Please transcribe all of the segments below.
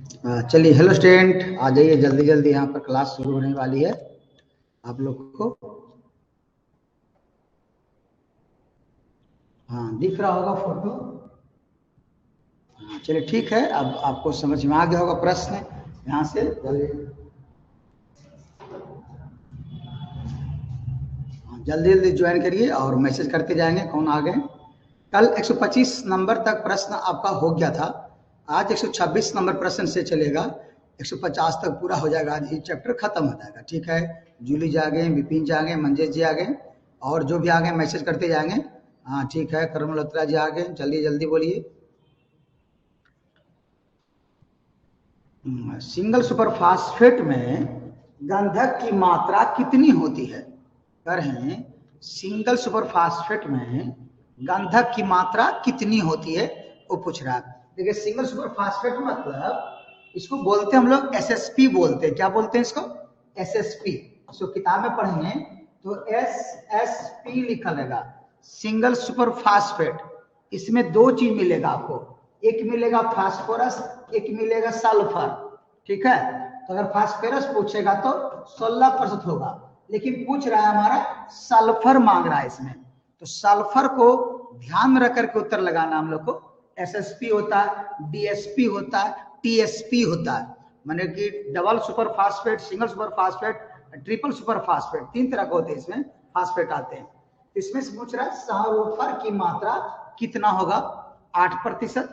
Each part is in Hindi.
चलिए, हेलो स्टूडेंट, आ जाइए जल्दी जल्दी, यहाँ पर क्लास शुरू होने वाली है आप लोग को। हाँ, दिख रहा होगा फोटो। हाँ, चलिए ठीक है, अब आपको समझ में आ गया होगा प्रश्न। यहाँ से जल्दी जल्दी जल्दी ज्वाइन करिए और मैसेज करते जाएंगे कौन आ गए। कल 125 नंबर तक प्रश्न आपका हो गया था, आज 126 नंबर प्रश्न से चलेगा। 150 तक पूरा हो जाएगा, आज ये चैप्टर खत्म हो जाएगा। ठीक है, जूली जी आ गए, विपिन जी आ गए, मंजेश जी आ गए, और जो भी आ गए मैसेज करते जाएंगे। हाँ ठीक है, करण मल्होत्रा जी आ गए, जल्दी जल्दी बोलिए। सिंगल सुपरफास्फेट में गंधक की मात्रा कितनी होती है? कह रहे हैं सिंगल सुपरफास्फेट में गंधक की मात्रा कितनी होती है, वो पूछ रहा है। देखिए, सिंगल सुपरफास्फेट मतलब इसको बोलते हैं हम लोग एसएसपी बोलते हैं। क्या बोलते हैं इसको? एसएसपी। उसको किताब में पढ़ेंगे तो एसएसपी लिखा रहेगा, सिंगल सुपरफास्फेट। इसमें दो चीज मिलेगा आपको, एक मिलेगा फास्फोरस, एक मिलेगा सल्फर। ठीक है, तो अगर फास्फोरस पूछेगा तो 16% होगा, लेकिन पूछ रहा है हमारा सल्फर मांग रहा है इसमें, तो सल्फर को ध्यान में रख करके उत्तर लगाना हम लोग को। एसएसपी होता है, डीएसपी होता है, टीएसपी होता है, माने कि double super phosphate, single super phosphate, triple super phosphate, तीन तरह के होते हैं इसमें फास्फेट आते हैं। इसमें से पूछ रहा है सल्फर की मात्रा कितना होगा? 8%,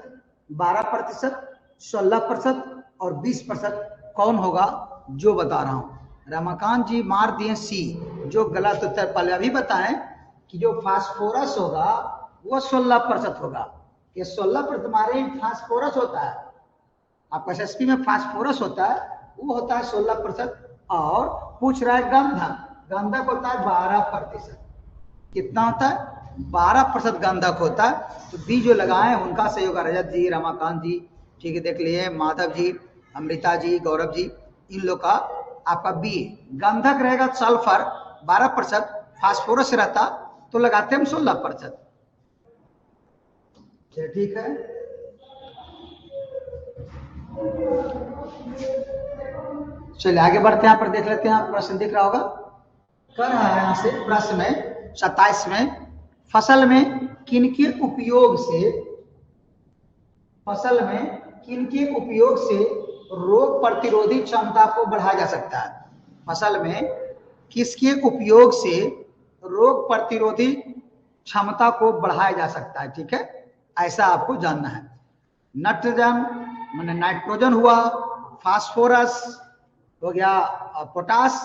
12%, 16% और 20%। कौन होगा जो बता रहा हूं। रमाकांत जी मार दिए सी, जो गलत उत्तर। पहले अभी बताएं कि जो फास्फोरस होगा वो 16% होगा। ये 16% हमारे फास्फोरस होता है, आपका एसएसपी में फास्फोरस होता है, वो होता है 16%। और पूछ रहा है गंधक, गंधक होता है 12%। कितना होता है? 12% गंधक होता है। तो बी जो लगाए उनका सही होगा, रजत जी, रमाकांत जी, ठीक है, देख लिए, माधव जी, अमृता जी, गौरव जी, इन लोग का आपका बी। गंधक रहेगा सल्फर 12%, फास्फोरस रहता तो लगाते हम 16%। ठीक है, चलिए आगे बढ़ते हैं। यहाँ पर देख लेते हैं, प्रश्न दिख रहा होगा। कर रहा है यहाँ से प्रश्न में 27 में, फसल में किनके उपयोग से, फसल में किनके उपयोग से रोग प्रतिरोधी क्षमता को बढ़ाया जा सकता है? फसल में किसके उपयोग से रोग प्रतिरोधी क्षमता को बढ़ाया जा सकता है? ठीक है, ऐसा आपको जानना है। नाइट्रोजन माने नाइट्रोजन हुआ, फास्फोरस हो गया, पोटास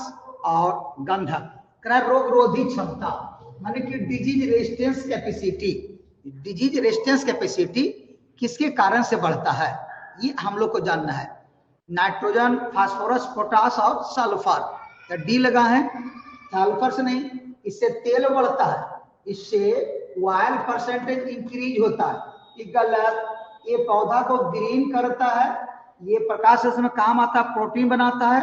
और गंधक। रोग रोधी क्षमता माने कि disease resistance capacity, disease resistance capacity किसके कारण से बढ़ता है, ये हम लोग को जानना है। नाइट्रोजन, फास्फोरस, पोटास और सल्फर। तो डी लगा है, सल्फर से नहीं, इससे तेल बढ़ता है, इससे ऑयल परसेंटेज इंक्रीज होता है, ये गलत। ये पौधा को ग्रीन करता है, ये प्रकाश में काम आता है, प्रोटीन बनाता है।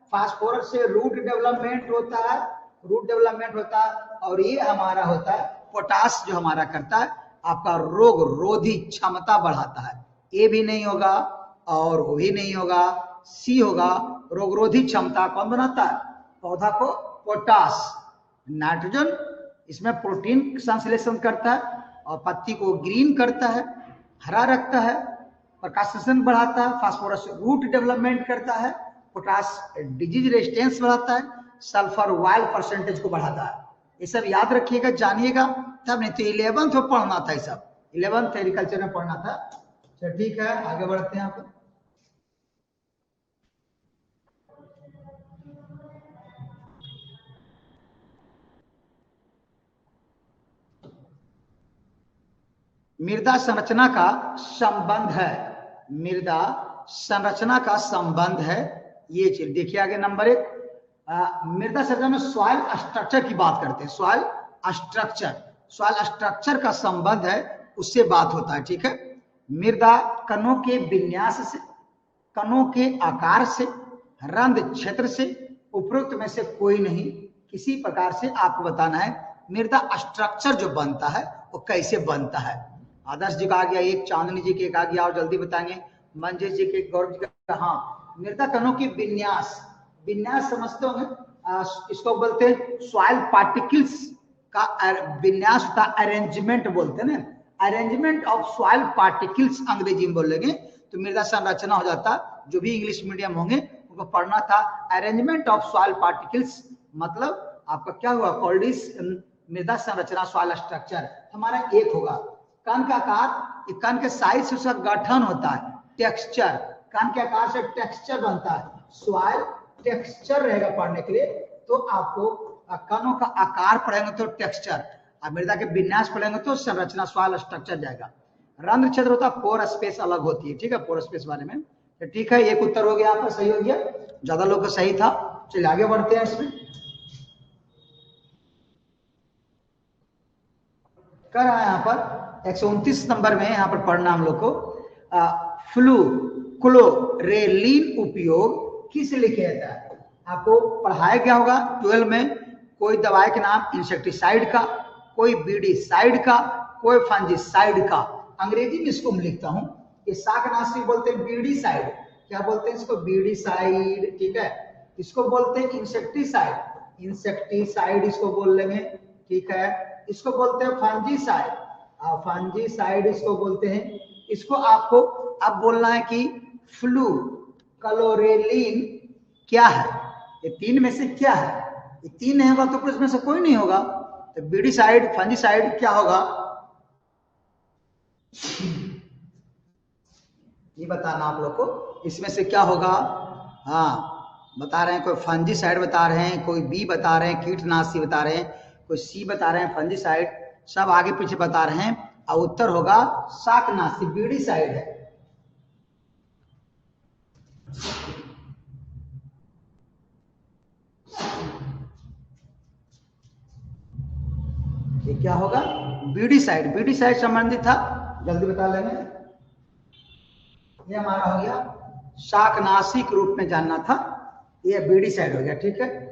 फास्फोरस से रूट डेवलपमेंट होता है, रूट डेवलपमेंट होता है। और ये हमारा होता है पोटास, जो हमारा करता है आपका रोग रोधी क्षमता बढ़ाता है। ए भी नहीं होगा और वो भी नहीं होगा, सी होगा। रोग रोधी क्षमता कौन बनाता है? पौधा को पोटास। नाइट्रोजन इसमें प्रोटीन संश्लेषण करता है और पत्ती को ग्रीन करता है, हरा रखता है, प्रकाशन बढ़ाता है। फास्फोरस रूट डेवलपमेंट करता है, पोटास डिजीज रेजिस्टेंस बढ़ाता है, सल्फर ऑयल परसेंटेज को बढ़ाता है। ये सब याद रखिएगा, जानिएगा, तब नहीं तो 11th में पढ़ना था, ये सब 11th एग्रीकल्चर में पढ़ना था। चलो ठीक है, आगे बढ़ते हैं। आप मृदा संरचना का संबंध है, मृदा संरचना का संबंध है, ये चीज देखिए आगे। नंबर 1, मृदा संरचना में सॉइल स्ट्रक्चर की बात करते हैं। सॉइल स्ट्रक्चर, सॉइल स्ट्रक्चर का संबंध है, उससे बात होता है। ठीक है, मृदा कणों के विन्यास से, कणों के आकार से, रंध्र क्षेत्र से, उपरोक्त में से कोई नहीं, किसी प्रकार से आपको बताना है मृदा स्ट्रक्चर जो बनता है वो कैसे बनता है। आदर्श जी का आ गया एक, चांदनी जी के एक आ गया, और जल्दी बताएंगे। मंजेश जी के, गौरव जी का हाँ, मृदा कणों की विन्यास, विन्यास समझते होंगे, इसको बोलते हैं सॉइल पार्टिकल्स का विन्यास होता है, अरेंजमेंट बोलते हैं ना, अरेंजमेंट ऑफ सॉइल पार्टिकल्स अंग्रेजी में बोलेंगे तो मृदा संरचना हो जाता। जो भी इंग्लिश मीडियम होंगे उनको पढ़ना था अरेंजमेंट ऑफ सॉइल पार्टिकल्स, मतलब आपका क्या हुआ कॉल्डिस मृदा संरचना सॉइल स्ट्रक्चर हमारा एक होगा। कण का आकार, कण के साइज से उसका गठन होता है, टेक्सचर, कण के आकार से टेक्सचर बनता है, सॉइल टेक्सचर रहेगा पढ़ने के लिए। तो आपको कणों का आकार पढ़ेंगे तो टेक्सचर, और मृदा के विन्यास पढ़ेंगे तो संरचना सॉइल स्ट्रक्चर जाएगा। रंध्र क्षेत्र होता है, पोर स्पेस अलग होती है, ठीक है, पोर स्पेस बारे में। तो ठीक है, एक उत्तर हो गया आपका, सही हो गया, ज्यादा लोग का सही था। चलिए आगे बढ़ते हैं। इसमें कर रहा है यहाँ पर 129 नंबर में, यहाँ पर पढ़ना हम लोग को फ्लू क्लोरेलिन उपयोग किस लिए किया जाता है। आपको पढ़ाया गया होगा 12 में, कोई दवाई के नाम इंसेक्टिसाइड का, कोई बीडीसाइड का, कोई फंजीसाइड का। अंग्रेजी में इसको मैं लिखता हूं, ये शाकनाशी बोलते हैं बीडीसाइड, क्या बोलते हैं इसको, बीडीसाइड, ठीक है। इसको बोलते हैं इंसेक्टिसाइड, इंसेक्टिसाइड इसको बोल लेंगे, ठीक है। इसको बोलते हैं फंजीसाइड, फंजीसाइड इसको बोलते हैं। इसको आपको अब बोलना है कि फ्लू क्लोरेलिन क्या है, ये तीन में से क्या है, ये तीन नहीं होगा तो फिर इसमें से कोई नहीं होगा। तो बीडीसाइड फंजीसाइड क्या होगा ये बताना आप लोग को, इसमें से क्या होगा। हाँ बता रहे हैं, कोई फंजीसाइड बता रहे हैं, कोई बी बता रहे हैं कीटनाशी बता रहे हैं, कोई सी बता रहे हैं फंजीसाइड, सब आगे पीछे बता रहे हैं। और उत्तर होगा शाकनाशी, बीडीसाइड है। ये क्या होगा, बीडीसाइड, बीडीसाइड संबंधित था, जल्दी बता लेंगे। ये हमारा हो गया शाकनाशी के रूप में जानना था, ये बीडीसाइड हो गया, ठीक है।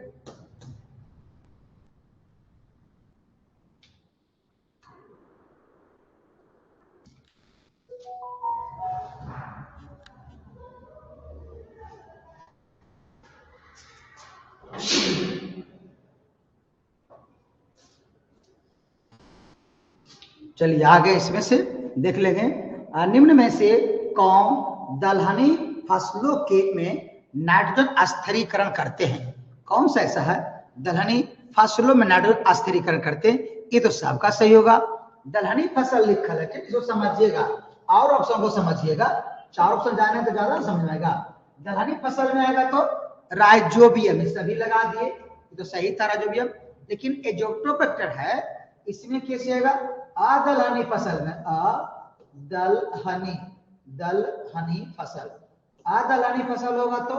चलिए आगे इसमें से देख लेंगे, निम्न में से कौन दलहनी फसलों के में नाइट्रोजन स्थिरीकरण करते हैं। कौन सा ऐसा है दलहनी फसलों में नाइट्रोजन स्थिरीकरण करते हैं, ये तो सबका सही होगा। दलहनी फसल लिखल है, इसको समझिएगा और ऑप्शन को समझिएगा, चार ऑप्शन जाने तो ज्यादा समझ आएगा। दलहनी फसल में आएगा तो राइजोबियम, सभी लगा दिए, तो सही था राइजोबियम। लेकिन एजोप्टोबैक्टर है, इसमें कैसे आएगा, अदलहनी फसल में, दलहनी फसल, अदलहनी फसल होगा तो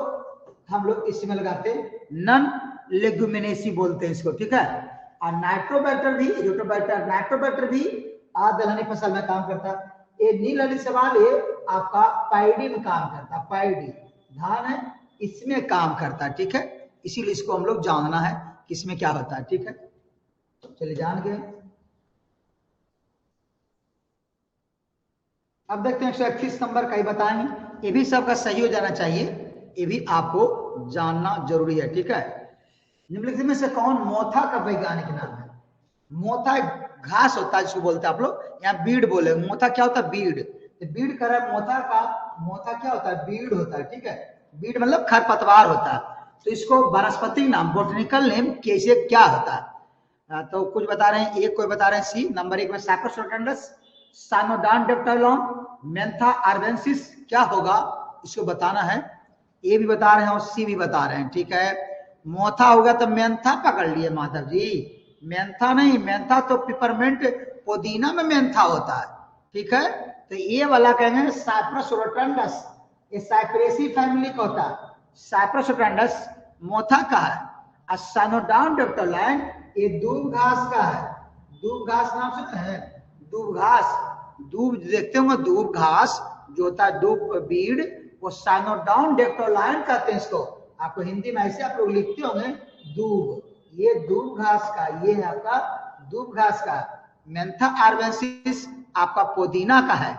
हम लोग इसमें लगाते नन लेगुमिनेसी बोलते हैं इसको, ठीक है। और नाइट्रोबैक्टर भी, एजोप्टोबैक्टर, नाइट्रोबैक्टर भी अदलहनी फसल में काम करता है। ये नील वाली सवाल है आपका पैडी में काम करता है, पैडी धान है इसमें काम करता है, ठीक है। इसीलिए इसको हम लोग जानना है कि इसमें क्या होता है, ठीक है। चलिए जान गए। अब देखते हैं 131 नंबर का ही बताएंगे, ये भी सबका सही हो जाना चाहिए, ये भी आपको जानना जरूरी है, ठीक है। निम्नलिखित में से कौन मोथा का वैज्ञानिक नाम है। मोथा घास होता है जिसको बोलते हैं आप लोग, यहाँ बीड बोले, मोथा क्या होता है, बीड, बीड कर रहा है मोथा का, मोथा क्या होता है, बीड होता है, ठीक है। बीड मतलब खरपतवार होता है, तो इसको वनस्पति नाम, बोटनिकल नेम कैसे क्या होता है। तो कुछ बता रहे हैं, एक कोई बता रहे हैं सी, नंबर 1 में साइप्रस रोटेंडस, साइनोडान डेप्टाइलॉन, मेंथा आर्वेंसिस, क्या होगा इसको बताना है। ए भी बता रहे हैं और सी भी बता रहे हैं, ठीक है। मोथा होगा तो मेंथा पकड़ लिए माधव जी, मेंथा नहीं, मेंथा तो पिपरमेंट पुदीना में मेंथा होता है, ठीक है। तो ये वाला कहेंगे साइप्रस रोटेंडस, ये साइप्रेसी फैमिली का होता है। साइप्रस रोटेंडस मोथा का है, और साइनोडान डेप्टाइलॉन ये दूब घास का है। दूब घास नाम सुनते हैं, दूब घास, दूब देखते होंगे, दूब घास जो होता है, दूब बीड, वो साइनोडान डेप्टाइलॉन कहते हैं इसको। आपको हिंदी में ऐसे आप लोग लिखते होंगे दूब, ये दूब घास का, ये है आपका दूब घास का। मेंथा आर्वेंसिस आपका पुदीना का है,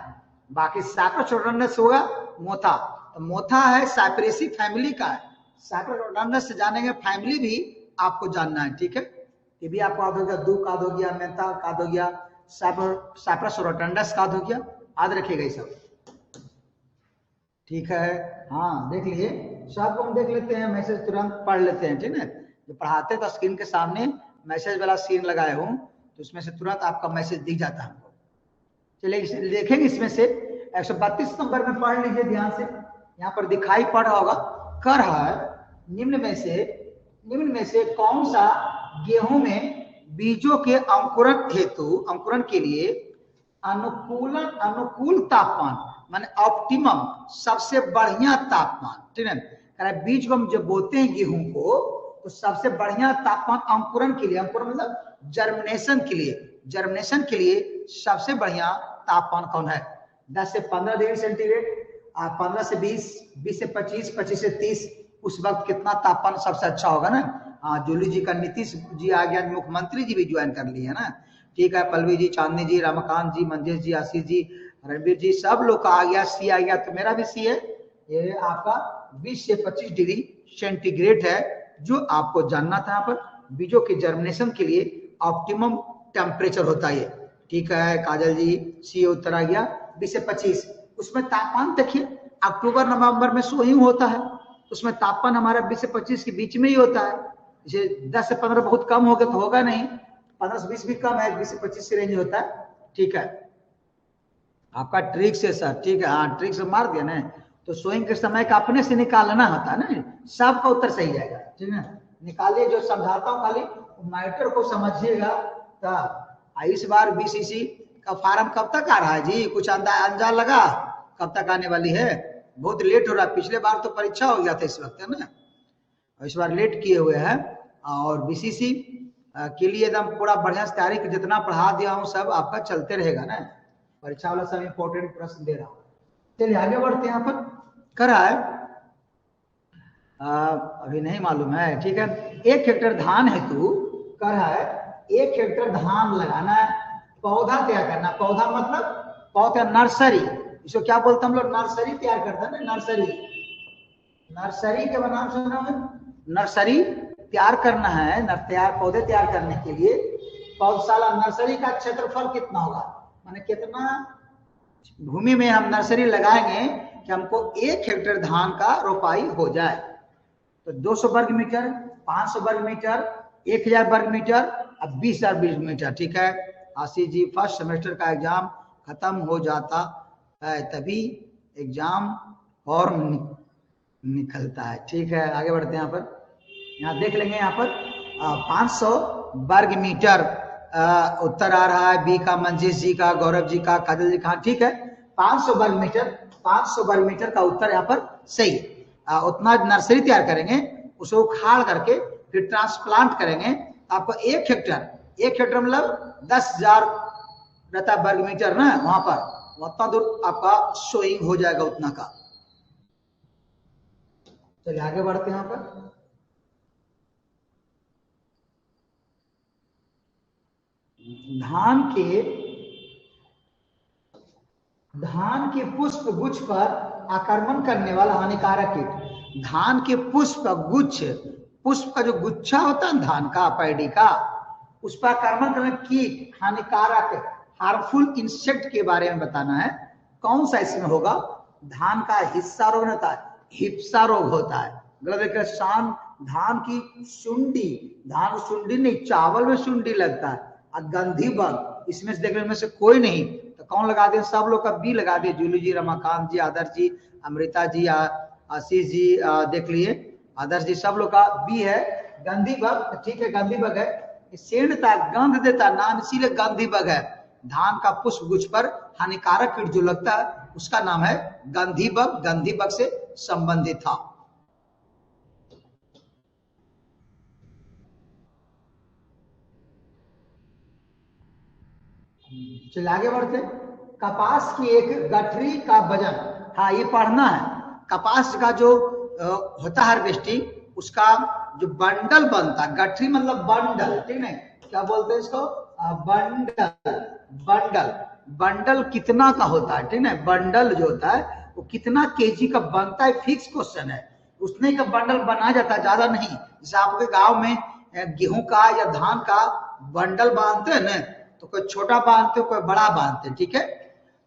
बाकी साइप्रोसोडोनस होगा मोथा, तो मोथा है साइप्रेसी फैमिली का है। साइप्रोसोडोनस से जानेंगे, फैमिली भी आपको जानना है, ठीक है। ये भी आपको याद हो गया, दू का हो गया, मेंथा का हो गया, साइप्रोसोडोनस का हो गया, याद रखिएगा ये सब, ठीक है। हाँ देख लीजिए, सबको हम देख लेते हैं, मैसेज तुरंत पढ़ लेते हैं, ठीक है। जो पढ़ाते तो स्क्रीन के सामने मैसेज वाला सीन लगाए हूँ, तो उसमें से तुरंत आपका मैसेज दिख जाता है हमको। चलिए देखेंगे, इसमें से 132 नंबर में पढ़ लीजिए ध्यान से, यहाँ पर दिखाई पड़ रहा होगा, कर है निम्न में से कौन सा गेहूं में बीजों के अंकुरण हेतु, अंकुरण के लिए अनुकूल तापमान, माने ऑप्टिमम, सबसे बढ़िया तापमान, ठीक है। बीज को हम जब बोते हैं गेहूं को, तो सबसे बढ़िया तापमान अंकुरण के लिए, अंकुरण मतलब जर्मिनेशन के लिए, जर्मिनेशन के लिए सबसे बढ़िया तापमान कौन है? 10 से 15 डिग्री सेंटीग्रेड, 15 से 20, 20 से 25, 25 से 30, उस वक्त कितना तापमान सबसे अच्छा होगा ना। हाँ, जूली जी का, नीतीश जी आ गया, मुख्यमंत्री जी भी ज्वाइन कर लिए है ना, ठीक है। पल्लवी जी, चांदनी जी, रमाकांत जी, मंजेश जी, आशीष जी, रणवीर जी, सब लोग का आ गया, सी आ गया, तो मेरा भी सी है। ये आपका 20 से 25 डिग्री सेंटीग्रेड है, जो आपको जानना था। यहाँ पर बीजों के जर्मिनेशन के लिए ऑप्टिमम टेम्परेचर होता है, ठीक है। काजल जी, सी उत्तर आ गया 20 से 25। उसमें तापमान देखिए, अक्टूबर नवंबर में सोइंग होता है, उसमें तापमान हमारा 20 से 25 के बीच में ही होता है। जैसे 10 से 15 बहुत कम हो गया तो होगा नहीं, 15 से 20 भी कम है, 20 से 25 की रेंज होता है, ठीक है। आपका ट्रिक से सर, ठीक है, हाँ ट्रिक से मार दिया ना, तो सोइंग के समय का अपने से निकालना होता है ना, सबका उत्तर सही जाएगा, ठीक है। निकालिए, जो समझाता हूँ खाली मैटर को समझिएगा। इस बार बीसीसी का फार्म कब तक आ रहा है जी? कुछ अंदाजा लगा कब तक आने वाली है? बहुत लेट हो रहा है, पिछले बार तो परीक्षा हो गया था इस वक्त, है ना, इस बार लेट किए हुए हैं। और बीसीसी के लिए एकदम पूरा बढ़िया से तैयारी, जितना पढ़ा दिया हूँ सब आपका चलते रहेगा ना, परीक्षा वाला सब इंपॉर्टेंट प्रश्न दे रहा हूँ। चलिए आगे बढ़ते हैं। यहाँ पर करा है, अभी नहीं मालूम है, ठीक है। 1 हेक्टेयर धान हेतु कर है, 1 हेक्टेयर धान लगाना है, पौधा तैयार करना। पौधा मतलब पौधा, नर्सरी, इसको क्या बोलते हैं हम लोग? नर्सरी तैयार करते हैं ना, नर्सरी, नर्सरी के नाम सुना है, नर्सरी तैयार करना है। पौधे तैयार करने के लिए पौधशाला, नर्सरी का क्षेत्रफल कितना होगा, माने कितना भूमि में हम नर्सरी लगाएंगे कि हमको 1 हेक्टेयर धान का रोपाई हो जाए। तो 200 वर्ग मीटर, 500 वर्ग मीटर, 1000 वर्ग मीटर, अब 20,000 वर्ग मीटर, ठीक है। आशीष जी, फर्स्ट सेमेस्टर का एग्जाम खत्म हो जाता है तभी एग्जाम फॉर्म निकलता है, ठीक है। आगे बढ़ते हैं। यहाँ पर, यहाँ देख लेंगे, यहाँ पर 500 वर्ग मीटर उत्तर आ रहा है, बी का मंजीश जी का, गौरव जी का, काजल जी का, ठीक है। 500 वर्ग मीटर, 500 वर्ग मीटर का उत्तर यहाँ पर सही है। उतना नर्सरी तैयार करेंगे, उसको उखाड़ करके फिर ट्रांसप्लांट करेंगे, आपको 1 हेक्टेयर, 1 हेक्टेयर मतलब 10,000 रहता वर्ग मीटर ना, वहां पर उतना दूर आपका सोइंग हो जाएगा उतना का। चलिए आगे बढ़ते हैं। यहाँ पर धान के पुष्प गुच्छ पर आक्रमण करने वाला हानिकारक कीट। धान के पुष्प गुच्छ, पुष्प का जो गुच्छा होता है धान का, पैडी का, उस पर आक्रमण करने कीट, हानिकारक, हार्मफुल इंसेक्ट के बारे में बताना है। कौन सा इसमें होगा? धान का हिस्सा रोग होता है, हिप्सा रोग होता है, गलत शान, धान की सुंडी, धान सुंडी नहीं, चावल में सुंडी लगता है, और गंधी बग, इसमें से देखने में से कोई नहीं, तो कौन लगा दे? सब लोग का बी लगा दे, जूली जी, रमाकांत जी, आदर्श जी, अमृता जी, आशीष जी, देख लिए, आदर्श जी, सब लोग का बी है, गंधी बग, ठीक है। गंधी बग है, सेंधता, गंध देता, नाम इसीलिए गंधी बग है। धान का पुष्प गुच्छ पर हानिकारक कीट जो लगता है उसका नाम है गंधी बग, गंधी बग से संबंधित था। चलिए आगे बढ़ते। कपास की एक गठरी का वजन, हाँ ये पढ़ना है। कपास का जो होता है हार्वेस्टिंग, उसका जो बंडल बनता है, गठरी मतलब बंडल, ठीक है, क्या बोलते हैं इसको? बंडल, बंडल बंडल कितना का होता है, ठीक है। बंडल जो होता है वो कितना केजी का बनता है, फिक्स क्वेश्चन है। उसने का बंडल बना जाता है, ज्यादा नहीं। जैसे आपके गांव में गेहूं का या धान का बंडल बांधते हैं ना, तो कोई छोटा बांधते हो, कोई बड़ा बांधते हैं, ठीक है।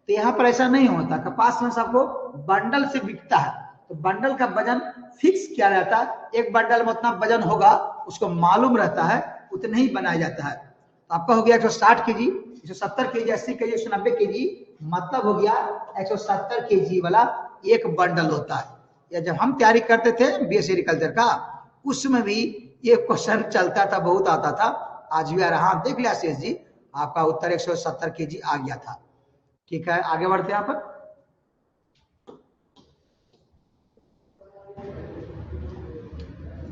तो यहाँ पर ऐसा नहीं होता, कपास में सबको बंडल से बिकता है। तो बंडल का वजन फिक्स किया रहता है, एक बंडल में उतना वजन होगा, उसको मालूम रहता है, उतने ही बनाया जाता है। तो आपका हो गया 160 के जी, 170 के जी, 80 के जी, 190 के जी, मतलब हो गया 170 के जी वाला एक बंडल होता है। या जब हम तैयारी करते थे बीएस एग्रीकल्चर का, उसमें भी ये क्वेश्चन चलता था, बहुत आता था। आज भी आ रहा, देख लिया शेष जी, आपका उत्तर 170 के जी आ गया था। ठीक है, आगे बढ़ते हैं यहाँ पर।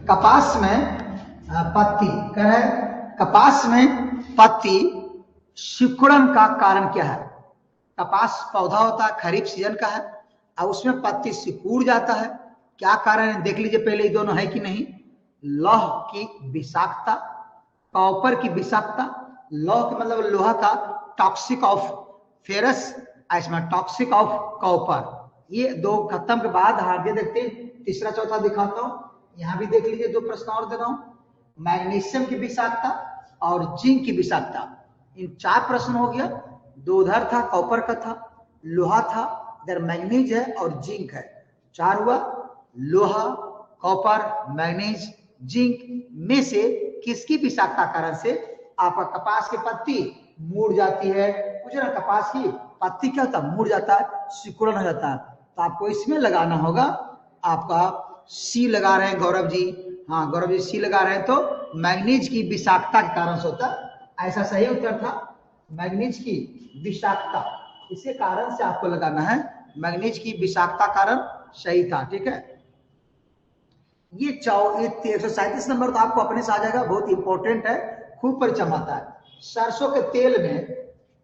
कपास में पत्ती कह रहे, कपास में पत्ती सिकुड़न का कारण क्या है? कपास पौधा होता है, खरीफ सीजन का है, और उसमें पत्ती सिकुड़ जाता है। क्या कारण है, देख लीजिए पहले, ये दोनों है कि नहीं। लौह की विषाक्तता, कॉपर की विषाक्तता। लौह का मतलब लोहा का, टॉक्सिक ऑफ फेरस, इसमें टॉक्सिक ऑफ कॉपर। ये दो खत्म के बाद आगे देखते हैं, तीसरा चौथा दिखाता हूं। यहां भी देख लीजिए, दो प्रश्न और दे रहा हूं। मैग्नीशियम की विषाक्तता और जिंक की विषाक्तता, इन 4 प्रश्न हो गया। दो उधर था, कॉपर का था, लोहा था, इधर मैग्नीज है और जिंक है। 4 हुआ। लोहा, कॉपर, मैग्नीज, जिंक में से किसकी विषाक्तता कारण से आपका कपास की पत्ती मुड़ जाती है? कुछ ना, कपास की पत्ती क्या होता है, मुड़ जाता है, सिकुड़न हो जाता है। तो आपको इसमें लगाना होगा, आपका सी लगा रहे हैं गौरव जी, हाँ गौरव जी सी लगा रहे हैं, तो मैग्नीज की विषाक्तता के कारण से होता है। ऐसा सही उत्तर था, मैग्नीज की विषाक्तता, इसी कारण से आपको लगाना है, मैग्नीज की विषाक्तता कारण सही था। ठीक है, ये 137 नंबर तो आपको अपने से आ जाएगा, बहुत इंपॉर्टेंट है, खूब परिचय आता है। सरसों के तेल में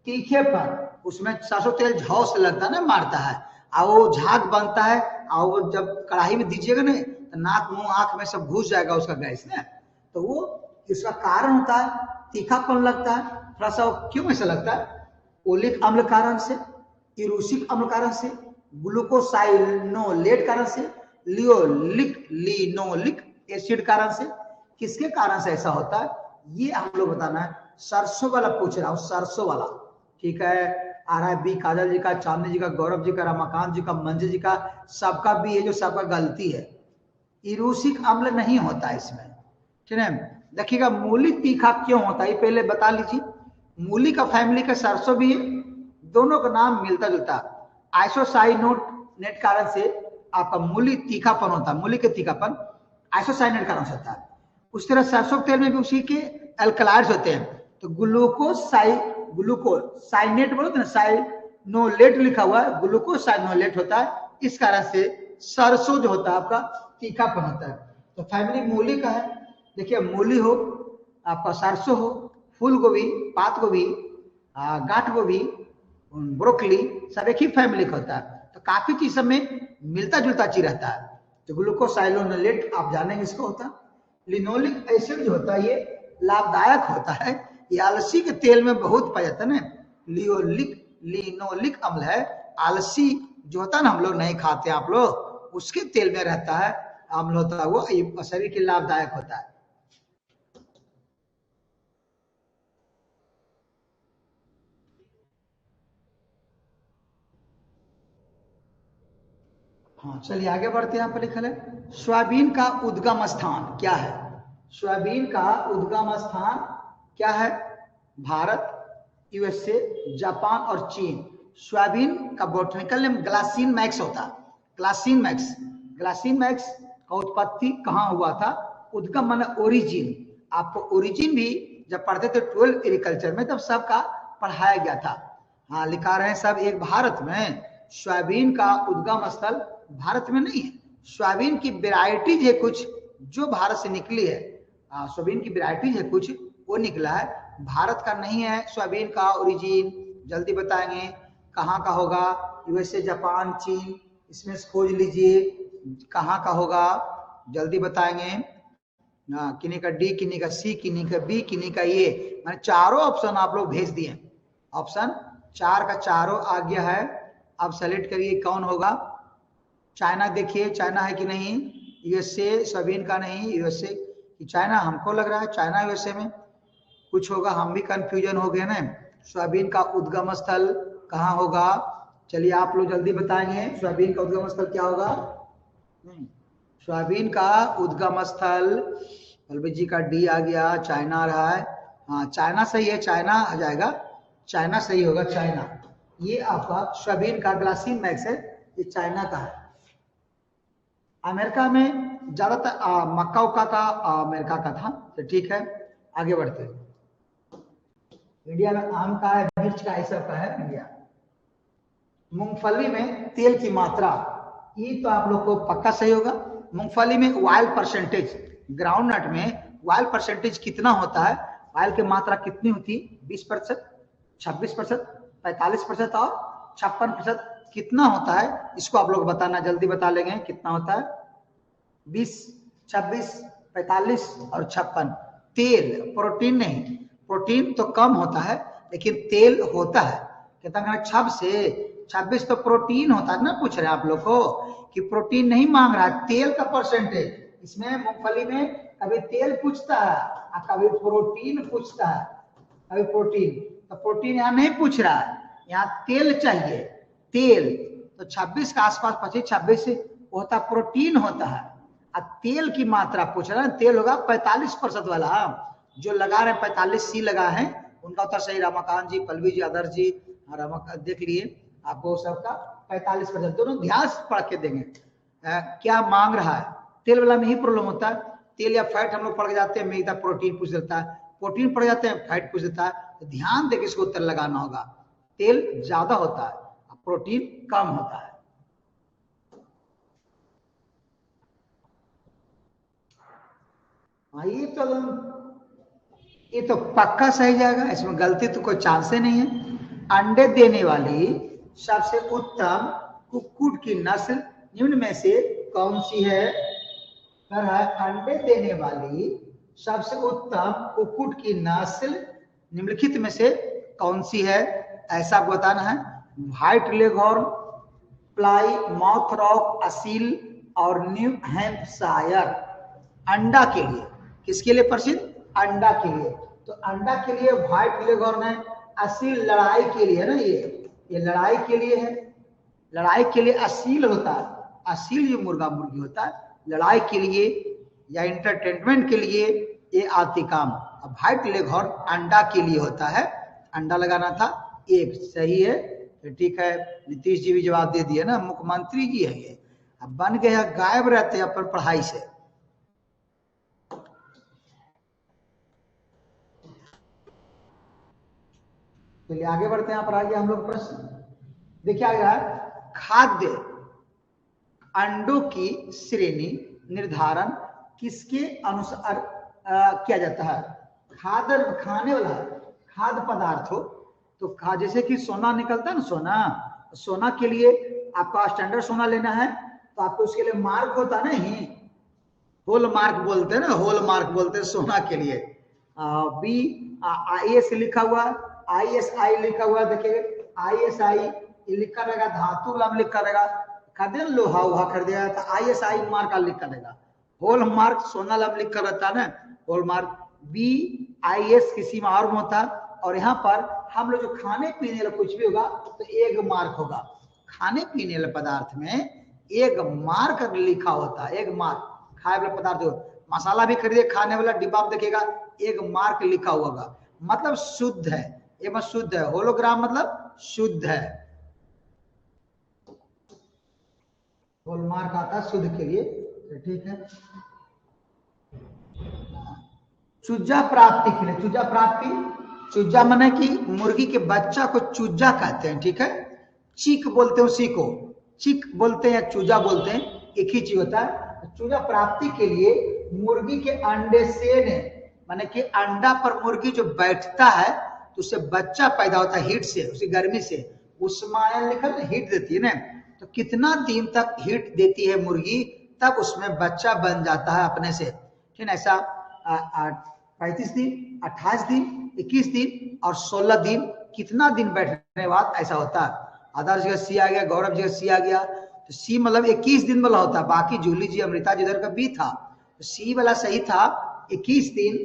तीखे पर, उसमें सरसों तेल झाव से लगता है ना, मारता है, और वो झाग बनता है, और वो जब कढ़ाई में दीजिएगा ना, तो नाक मुंह आंख में सब घुस जाएगा उसका गैस ना। तो वो इसका कारण होता है, तीखापन लगता है थोड़ा सा। क्यों ऐसा लगता है? ओलिक अम्ल कारण से, इरूसिक अम्ल कारण से, ग्लूकोसाइनोलेट कारण से, लिनोलिक एसिड कारण से। किसके कारण से ऐसा होता है, ये हम लोग बताना है। सरसों वाला पूछ रहा हूं, सरसों वाला। ठीक है, आ रहा है बी काजल जी का, चांदनी जी का, गौरव जी का, रमाकांत जी का, मंजू जी का, सबका भी है जो सबका गलती है। इरूसिक अम्ल नहीं होता इसमें, ठीक है। देखिएगा, मूली तीखा क्यों होता है, पहले बता लीजिए। मूली का फैमिली का सरसों भी है, दोनों का नाम मिलता जुलता। आइसोसाइनोनेट कारण से आपका मूली तीखापन होता है, मूली के तीखापन आइसोसाइनेट कारण से होता है। उस तरह सरसों तेल में भी उसी के अल्कलाइड्स होते हैं। तो ग्लूकोसाइनेट बोलते हैं, साइनोलेट लिखा हुआ है, ग्लूकोसाइनोलेट होता है, इस कारण से सरसों जो होता है आपका तीखापन होता है। तो फैमिली मूली का है। देखिए, मूली हो, आपका सरसों हो, फूल गोभी, पात गोभी, गांठ गोभी, ब्रोकली, सब एक ही फैमिली का होता है। तो काफी चीज सब में मिलता जुलता चीज रहता है। तो ग्लूकोसाइनोलेट आप जानेंगे इसको होता है। लिनोलिक एसिड जो होता है ये लाभदायक होता है, ये अलसी के तेल में बहुत पाया जाता है ना। लिनोलिक अम्ल है, अलसी जो होता है ना, हम लोग नहीं खाते, आप लोग, उसके तेल में रहता है, अम्ल होता है, वो शरीर के लाभदायक होता है। हाँ चलिए आगे बढ़ते हैं। यहाँ पर लिखल है, सोयाबीन का उद्गम स्थान क्या है? सोयाबीन का उद्गम स्थान क्या है? भारत, यूएसए, जापान और चीन। सोयाबीन का बोटनिकल नेम ग्लासिन मैक्स होता है, ग्लासिन मैक्स। ग्लासिन मैक्स का उत्पत्ति कहाँ हुआ था? उद्गम माने ओरिजिन। आपको ओरिजिन भी जब पढ़ते थे 12 एग्रीकल्चर में, तब सबका पढ़ाया गया था। हाँ लिखा रहे हैं सब, एक भारत में सोयाबीन का उद्गम स्थल भारत में नहीं है। सोयाबीन की वेराइटीज है कुछ जो भारत से निकली है, सोयाबीन की वेराइटीज है कुछ, वो निकला है, भारत का नहीं है सोयाबीन का ओरिजिन। जल्दी बताएंगे कहाँ का होगा? यूएसए, जापान, चीन, इसमें से खोज लीजिए कहाँ का होगा, जल्दी बताएंगे। किन्हीं का डी, किन्हीं का सी, किन्हीं का बी, किन्हीं का ए, मैंने चारों ऑप्शन आप लोग भेज दिए। ऑप्शन 4 का चारों आ गया है। अब सेलेक्ट करिए कौन होगा। चाइना देखिए, चाइना है कि नहीं। यूएसए, सोयाबीन का नहीं, यूएसए। चाइना हमको लग रहा है चाइना यूएसए में कुछ होगा, हम भी कंफ्यूजन हो गए ना। सोयाबीन का उद्गम स्थल कहाँ होगा? चलिए आप लोग जल्दी बताएंगे सोयाबीन का उद्गम स्थल क्या होगा। सोयाबीन का उद्गम स्थल, बलबीर जी का डी आ गया, चाइना आ रहा है। हाँ चाइना सही है, चाइना आ जाएगा, चाइना सही होगा, चाइना। ये आपका सोयाबीन का ग्लासिन मैक्स है, ये चाइना का है। अमेरिका में ज्यादातर मक्का उक्का का अमेरिका का था, तो ठीक है आगे बढ़ते हैं। इंडिया में आम का है, मिर्च का, ऐसा का है इंडिया। मूंगफली में तेल की मात्रा, ये तो आप लोग को पक्का सही होगा। मूंगफली में ऑयल परसेंटेज, ग्राउंड नट में ऑयल परसेंटेज कितना होता है, ऑयल की मात्रा कितनी होती है? 20%, 26%, 45% और 56%, कितना होता है इसको आप लोग बताना, जल्दी बता लेंगे कितना होता है। 20, 26, 45 और 56। तेल, प्रोटीन नहीं, प्रोटीन तो कम होता है लेकिन तेल होता है कितना? 6 से 26 तो प्रोटीन होता है ना। पूछ रहे हैं आप लोग को कि प्रोटीन नहीं मांग रहा है, तेल का परसेंटेज। इसमें मूंगफली में कभी तेल पूछता है और कभी प्रोटीन पूछता है, कभी प्रोटीन। तो प्रोटीन यहाँ नहीं पूछ रहा है, यहाँ तेल चाहिए, तेल। तो 26 के आसपास, 25-26 होता प्रोटीन होता है, और तेल की मात्रा पूछ रहा है। तेल होगा 45% वाला, जो लगा रहे 45 सी लगा है उनका उत्तर सही। रमाकांत जी, पल्लवी जी, आदर्श जी, देख लिए आपको सबका 45%। दोनों ध्यान से पढ़ के देंगे क्या मांग रहा है। तेल वाला में ही प्रॉब्लम होता है, तेल या फैट हम लोग पढ़ के जाते हैं, मेरा प्रोटीन पूछ देता है, प्रोटीन पढ़ जाते हैं, फैट पूछ देता है। तो ध्यान देकर इसको उत्तर लगाना होगा। तेल ज्यादा होता है, प्रोटीन कम होता है। ये तो पक्का सही जाएगा, इसमें गलती तो कोई चांस ही नहीं है। अंडे देने वाली सबसे उत्तम कुक्कुट की नस्ल निम्न में से कौन सी है? कर है अंडे देने वाली सबसे उत्तम कुक्कुट की नस्ल निम्नलिखित में से कौन सी है? ऐसा बताना है। White Leghorn, Plymouth rock, Aseel और न्यू हैम्पशायर। अंडा के लिए, किसके लिए प्रसिद्ध? अंडा के लिए। तो अंडा के लिए व्हाइट लेघॉर्न है, असील लड़ाई के लिए है ना, ये लड़ाई के लिए है, लड़ाई के लिए असील होता है। असील जो मुर्गा मुर्गी होता है लड़ाई के लिए या इंटरटेनमेंट के लिए ये आती काम। अब व्हाइट लेघॉर्न अंडा के लिए होता है, अंडा लगाना था, एक सही है। तो ठीक है, नीतीश जी भी जवाब दे दिए ना, मुख्यमंत्री जी है ये। अब बन गया, गायब रहते हैं अपन पढ़ाई से। चलिए आगे बढ़ते हैं, पर आगे हम लोग प्रश्न देखिए आ गया। खाद्य अंडों की श्रेणी निर्धारण किसके अनुसार किया जाता है? खाद्य खाने वाला खाद्य पदार्थ हो तो जैसे कि सोना निकलता है ना, सोना, सोना के लिए आपका स्टैंडर्ड सोना लेना है तो आपको उसके लिए मार्क होता नहीं, होल मार्क बोलते हैं ना, होल मार्क बोलते हैं सोना के लिए। बी IS लिखा हुआ, ISI लिखा हुआ, देखिए ISI लिखा रहेगा, धातु नाम लिखा रहेगा, खरीदे लोहा वहा खरीदेगा तो ISI मार्क लिखा रहेगा। होल मार्क सोना नाम लिखा रहता है ना, होल मार्क। BIS किसी में और होता है। और यहाँ पर हम लोग जो खाने पीने वाला कुछ भी होगा तो एक मार्क होगा। खाने पीने वाले पदार्थ में एक मार्क लिखा होता है, एक मार्क। खाने वाला पदार्थ हो, मसाला भी खरीदे खाने वाला डिब्बा में देखिएगा एक मार्क लिखा हुआ होगा, मतलब शुद्ध है, ये मत शुद्ध है। होलोग्राम मतलब शुद्ध है, होलमार्क आता है शुद्ध के लिए। ठीक है, चूजा प्राप्ति के लिए, चूजा प्राप्ति, चूजा माने कि मुर्गी के बच्चा को चूजा कहते हैं, ठीक है। चीक बोलते हैं उसी को, चिक बोलते हैं, चूजा बोलते हैं, एक ही चीज होता है। चूजा प्राप्ति के लिए मुर्गी के अंडे से माने कि अंडा पर मुर्गी जो बैठता है तो उससे बच्चा पैदा होता है, हीट से, उसी गर्मी से। उस्मायन लिखा ना, हीट देती है ना, तो कितना दिन तक हीट देती है मुर्गी तब उसमें बच्चा बन जाता है अपने से, ठीक है। ऐसा 35 दिन, 28 दिन, 21 दिन और 16 दिन कितना दिन बैठने के बाद ऐसा होता है। आदर्श जगह सी आ गया, गौरव जगह सी आ गया, तो सी मतलब 21 दिन वाला होता है। बाकी जूली जी, अमृता जी उधर का बी था, तो सी वाला सही था। 21 दिन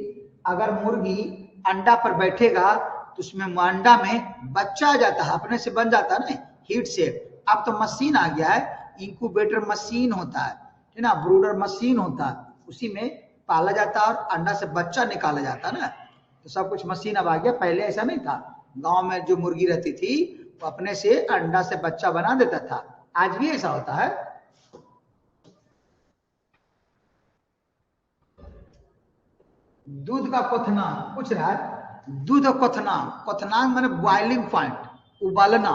अगर मुर्गी अंडा पर बैठेगा तो उसमें अंडा में बच्चा आ जाता है, अपने से बन जाता है ना, हीट से। अब तो मशीन आ गया है, इंक्यूबेटर मशीन होता है ना, ब्रूडर मशीन होता है, उसी में पाला जाता है और अंडा से बच्चा निकाला जाता है ना। तो सब कुछ मशीन अब आ गया, पहले ऐसा नहीं था। गांव में जो मुर्गी रहती थी वो अपने से अंडा से बच्चा बना देता था। आज भी ऐसा होता है। दूध का क्वथनांक पूछ रहा है। दूध क्वथनांक, क्वथनांक माने बॉइलिंग पॉइंट, उबलना।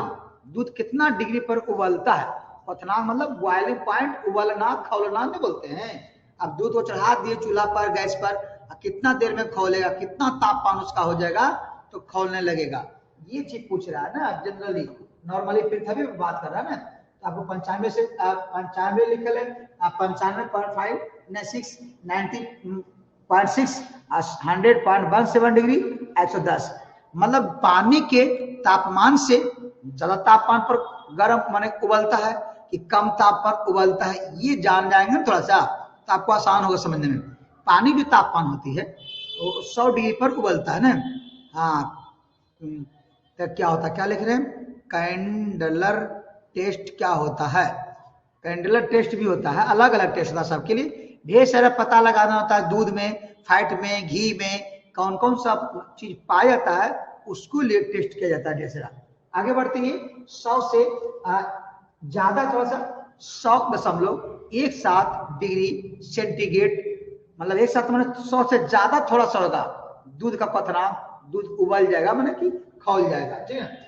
दूध कितना डिग्री पर उबलता है, क्वथनांक मतलब बॉइलिंग पॉइंट, उबलना, खौलना नहीं बोलते हैं। अब दूध को चढ़ा दिए चूल्हा पर, गैस पर, कितना देर में खौलेगा, कितना तापमान उसका हो जाएगा तो खौलने लगेगा। ये चीज पूछ रहा है ना जनरली। नॉर्मली पृथ्वी में बात कर रहा है ना, तो आपको 95 से 95 लिख ले, 95.5, 96, 90.6, 100.17 डिग्री, 110। मतलब पानी के तापमान से ज्यादा तापमान पर गर्म माने उबलता है कि कम तापमान उबलता है, ये जान जाएंगे थोड़ा सा तो आपको आसान होगा समझने में। पानी जो तापमान होती है वो 100 डिग्री पर उबलता है ना। हाँ, तो क्या होता है, क्या लिख रहे हैं, कैंडलर टेस्ट क्या होता है। कैंडलर टेस्ट भी होता है, अलग अलग टेस्ट होता है सबके लिए। ढेर सारा पता लगाना होता है, दूध में, फैट में, घी में कौन कौन सा चीज पाया जाता है, उसको लिए टेस्ट किया जाता है ढेर सारा। आगे बढ़ते हैं, 100 से ज्यादा, थोड़ा सा 100.17 डिग्री सेंटीग्रेड, मतलब एक साथ मैंने 100 से ज्यादा थोड़ा सा होगा दूध का क्वथनांक, दूध उबल जाएगा मैंने कि खौल जाएगा, ठीक है।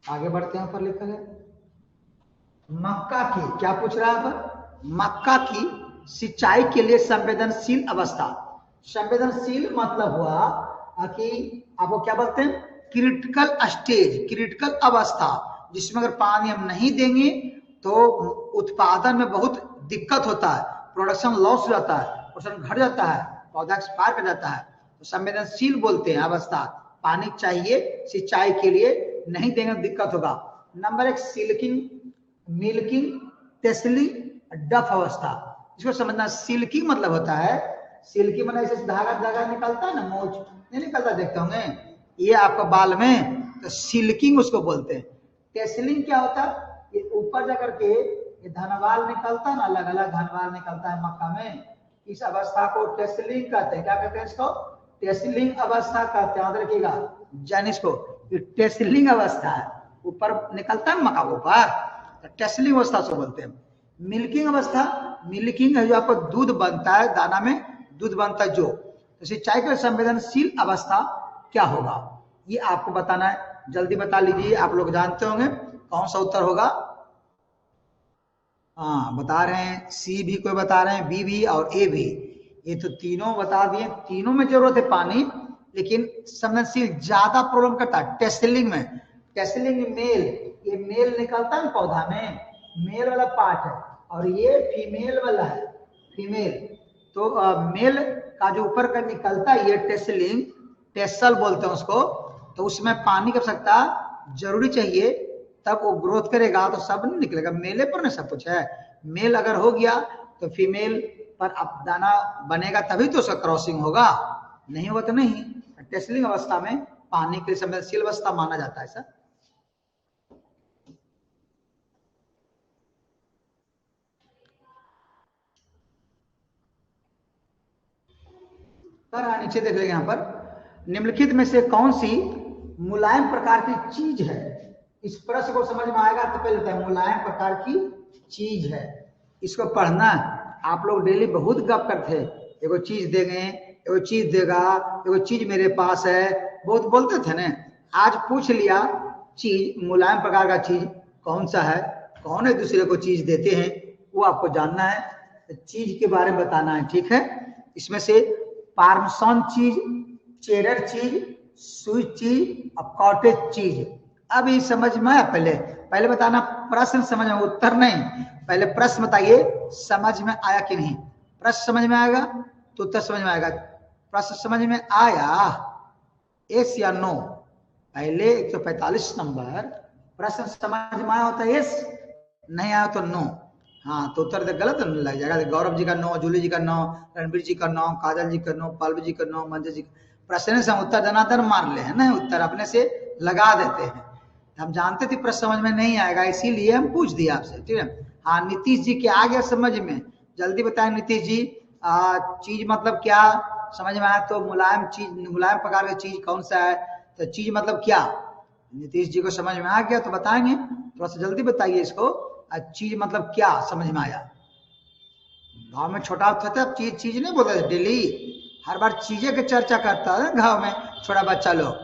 आगे बढ़ते हैं, पर लिखा है मक्का की, क्या पूछ रहा है पर, मक्का की सिंचाई के लिए संवेदनशील अवस्था। संवेदनशील मतलब हुआ कि आपको क्या बोलते हैं, क्रिटिकल स्टेज, क्रिटिकल अवस्था, जिसमें अगर पानी हम नहीं देंगे तो उत्पादन में बहुत दिक्कत होता है, प्रोडक्शन लॉस रहता है, प्रोडक्शन घट जाता है, पौधा एक्सपायर कर जाता है। तो संवेदनशील बोलते हैं अवस्था, पानी चाहिए सिंचाई के लिए, नहीं देंगे दिक्कत होगा। नंबर 1 सिल्किंग, मिल्किंग, टेस्लिंग, डफ अवस्था। इसको समझना, सिल्किंग मतलब होता है, सिल्की मतलब ऐसे धागा धागा निकलता है ना, मोच नहीं निकलता, देखते होंगे ये आपका बाल में, तो सिल्किंग उसको बोलते हैं। टेस्लिंग क्या होता है, ये ऊपर जाकर के ये धनवाल निकलता है ना, अलग अलग धनवाल निकलता है मक्का में, इस अवस्था को टेस्लिंग कहते हैं। क्या कहते हैं इसको, टेस्लिंग अवस्था कहते हैं, याद रखिएगा जान इसको, टेस्लिंग अवस्था है, ऊपर निकलता है मक्का ऊपर, टेस्लिंग अवस्था से बोलते हैं। मिल्किंग अवस्था, मिल्किंग है जो आपको दूध बनता है, दाना में दूध बनता है जो, तो सिंचाई के संवेदनशील अवस्था क्या होगा, ये आपको बताना है। जल्दी बता लीजिए, आप लोग जानते होंगे कौन सा उत्तर होगा। हाँ बता रहे हैं, सी भी कोई बता रहे हैं, बी भी और ए भी, ये तो तीनों बता दिए। तीनों में जरूरत है पानी, लेकिन संवेदनशील ज्यादा प्रॉब्लम करता है टेस्लिंग में। टेस्लिंग मेल, ये मेल निकलता है पौधा में, मेल वाला पार्ट है, और ये फीमेल वाला है, फीमेल। तो मेल का जो ऊपर का निकलता है ये टेस्लिंग, टेसल बोलते हैं उसको, तो उसमें पानी की आवश्यकता जरूरी चाहिए, तब वो ग्रोथ करेगा, तो सब नहीं निकलेगा, मेले पर ना सब कुछ है। मेल अगर हो गया तो फीमेल पर अब दाना बनेगा, तभी तो उसका क्रॉसिंग होगा, नहीं होगा तो नहीं। टेस्लिंग अवस्था में पानी के लिए संवेदनशील अवस्था माना जाता है सर। नीचे देख लेंगे यहाँ पर, निम्नलिखित में से कौन सी मुलायम प्रकार की चीज है। इस प्रश्न को समझ में आएगा तो पहले है मुलायम प्रकार की चीज है, इसको पढ़ना। आप लोग डेली बहुत गप करते हैं, एगो चीज देंगे, एगो चीज देगा, एगो चीज मेरे पास है, बहुत बोलते थे ना। आज पूछ लिया चीज, मुलायम प्रकार का चीज कौन सा है, कौन एक दूसरे को चीज देते हैं, वो आपको जानना है, चीज के बारे में बताना है, ठीक है। इसमें से पार्मेसन चीज, चेडर चीज, स्विस चीज और कॉटेज चीज। अब ये समझ में आया, पहले बताना प्रश्न समझ में, उत्तर नहीं, पहले प्रश्न बताइए समझ में आया कि नहीं। प्रश्न समझ में आएगा तो उत्तर समझ में आएगा। प्रश्न समझ में आया? यस या नो? पहले 145 नंबर प्रश्न समझ में आया होता है यस, नहीं आया तो नो। हाँ तो उत्तर गलत लग जाएगा। गौरव जी का नो, जूली जी का नो, रणबीर जी का नो, काजल जी का नो, पल्लवी जी का नो, मंजू जी। प्रश्न से हम उत्तर धनाधन मार ले है ना, उत्तर अपने से लगा देते हैं। हम जानते थे प्रश्न समझ में नहीं आएगा, इसीलिए हम पूछ दिया आपसे, ठीक है। हाँ नीतीश जी के आ गया समझ में? जल्दी बताएं नीतीश जी। चीज मतलब क्या समझ में आया? तो मुलायम चीज, मुलायम प्रकार की चीज कौन सा है? तो चीज मतलब क्या? नीतीश जी को समझ में आ गया तो बताएंगे, थोड़ा सा जल्दी बताइए इसको। चीज मतलब क्या समझ में आया? गांव में छोटा होता था, चीज चीज नहीं बोलते थे, डेली हर बार चीजें की चर्चा करता है गांव में छोटा बच्चा लोग।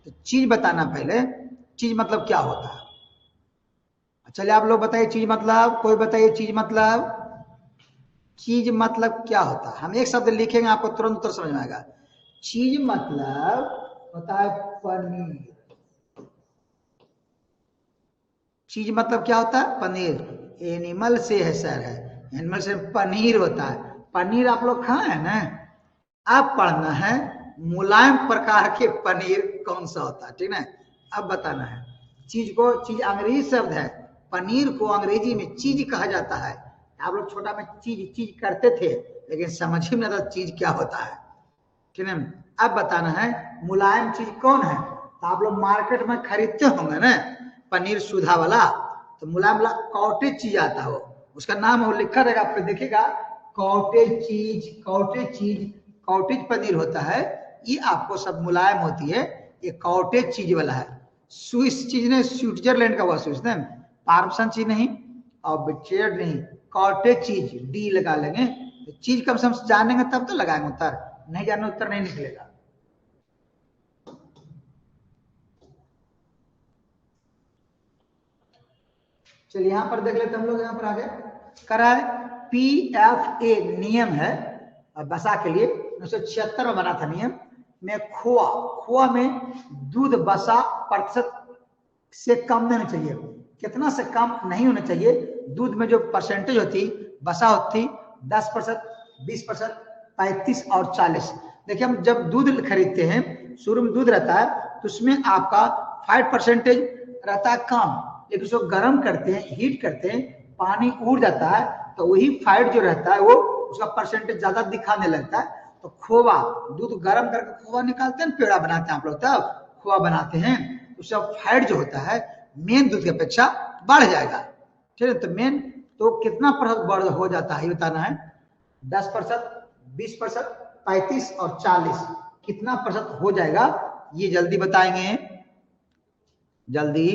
तो चीज बताना पहले, चीज मतलब क्या होता है? चलिए आप लोग बताइए चीज मतलब, कोई बताइए चीज मतलब, चीज मतलब क्या होता है? हम एक शब्द लिखेंगे, आपको तुरंत उत्तर समझ में आएगा। चीज मतलब होता है पनीर। चीज मतलब क्या होता है? पनीर। एनिमल से है सर, है एनिमल से पनीर होता है। पनीर आप लोग खाए हैं ना? अब पढ़ना है मुलायम प्रकार के पनीर कौन सा होता है, ठीक है। अब बताना है चीज को, चीज अंग्रेजी शब्द है, पनीर को अंग्रेजी में चीज कहा जाता है। आप लोग छोटा में चीज चीज करते थे, लेकिन समझ ही नहीं आता चीज क्या होता है, ठीक है। अब बताना है मुलायम चीज कौन है। तो आप लोग मार्केट में खरीदते होंगे ना पनीर सुधा वाला, तो मुलायम वाला कॉटेज चीज आता है, वो उसका नाम वो लिखा रहेगा, आप देखिएगा cottage cheese, cottage cheese, cottage paneer होता है। ये आपको सब मुलायम होती है, ये कॉटेज चीज वाला है। स्विस चीज ने, स्विट्जरलैंड का हुआ स्विस ने, पार्मसन चीज नहीं और बिचेड नहीं, कॉटेज चीज, डी लगा लेंगे। चीज कम से कम जानेंगे तब तो लगाएंगे उत्तर, नहीं जाने उत्तर नहीं निकलेगा। चलिए यहां पर देख लेते हम लोग, यहां पर आगे करा है PFA नियम है बसा के लिए, 1976 में बना था नियम में। खोआ, खोआ में दूध बसा प्रतिशत से कम नहीं होना चाहिए। कितना से कम नहीं होना चाहिए? दूध में जो परसेंटेज होती बसा होती 10%, 20%, 35 और 40। देखिए हम जब दूध खरीदते हैं, शुरू में दूध रहता है तो उसमें आपका 5% रहता है कम, लेकिन उसको गर्म करते हैं, हीट करते हैं, पानी उड़ जाता है तो वही फैट जो रहता है वो उसका परसेंटेज ज्यादा दिखाने लगता है। तो खोवा, दूध गर्म करके खोवा निकालते हैं, पेड़ा बनाते हैं आप लोग, तब खोवा बनाते हैं, उसका फैट जो होता है मेन दूध की अपेक्षा बढ़ जाएगा, ठीक है। तो मेन तो कितना प्रतिशत बढ़ हो जाता है ये बताना है। 10%, 20%, 35 और 40, कितना प्रतिशत हो जाएगा ये जल्दी बताएंगे, जल्दी।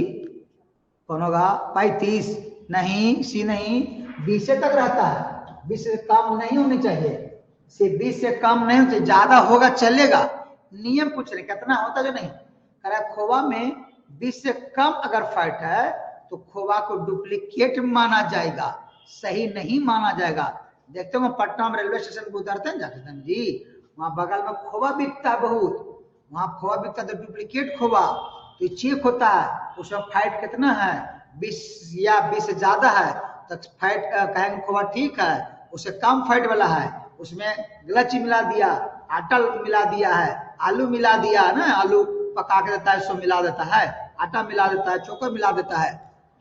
कौन होगा? 35 नहीं, सी नहीं, 20 तक रहता है, 20 से कम नहीं होनी चाहिए, से 20 से कम नहीं होती, ज्यादा होगा चलेगा। नियम पूछ रहे कितना होता जो नहीं करा। खोवा में 20 से कम अगर फैट है तो खोवा को डुप्लीकेट माना जाएगा, सही नहीं माना जाएगा। देखते हो पटना में रेलवे स्टेशन पर उतरते हैं जाके जी, वहां बगल में खोवा बिकता है बहुत, वहां खोवा बिकता है तो डुप्लीकेट खोवा, तो चेक होता है उसमें फैट कितना है, 20 या 20 से ज्यादा है तो फैट कहेंगे खोवा ठीक है, उससे कम फैट वाला है उसमें गलत चीज मिला दिया, आटा मिला दिया है, आलू मिला दिया है ना, आलू पका के देता है सो मिला देता है, आटा मिला देता है, चोकर मिला देता है,